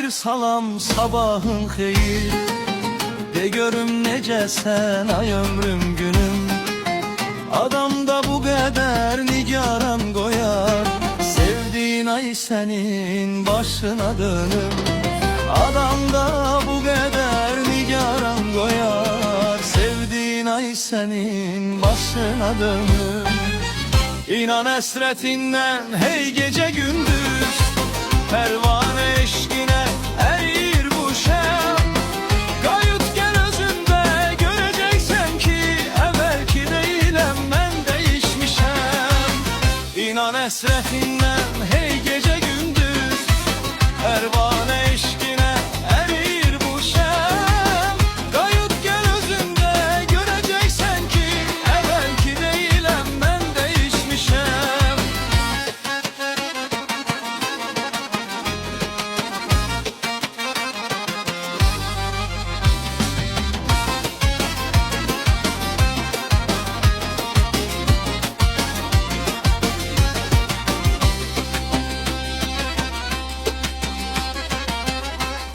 bir salam sabahın xeyir. De görüm necəsən ay ömrüm günüm. Adamda bu qədər nigaran qoyar, sevdiğin ay senin başına dönüm. Adamda bu qədər nigaran qoyar, sevdiğin ay senin başına dönüm. İnan esretinden hey gece gündüz, pervane eşkine erir bu şem. Kayıt gel özünde göreceksen ki, evvelki değilim ben değişmişem. İnan esretinden hey gece gündüz, pervane eşkine erir bu şem. Kayıt gel özünde göreceksen ki, evvelki değilim ben değişmişem.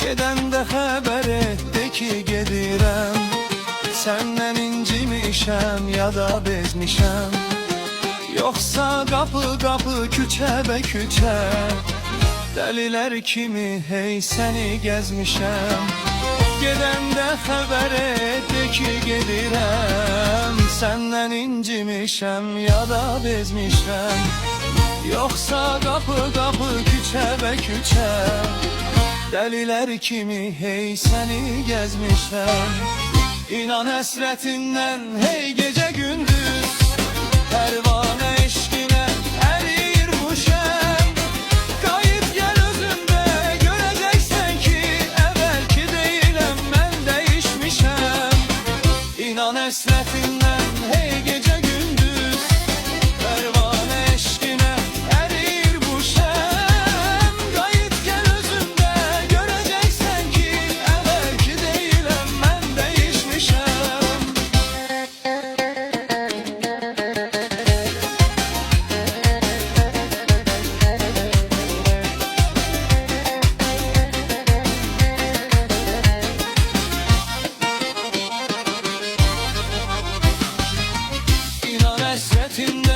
Geden de haber etti ki gedirem, senden incimişem ya da bezmişem. Yoksa kapı kapı küçe be küçe, deliler kimi hey seni gezmişem. Geden de haber etti ki gedirem, senden incimişem ya da bezmişem. Yoksa kapı kapı küçe be küçe, deliler kimi hey seni gezmişem. İnan esretinden hey gece gündüz, pervane eşkine erir bu şem. Kayıp gel özümde göreceksen ki, evvelki değilim ben değişmişem. İnan esretinden hey gece gündüz, pervane eşkine erir bu şem. Kayıp gel özümde göreceksen ki, evvelki değilim ben değişmişem. İnan esretinden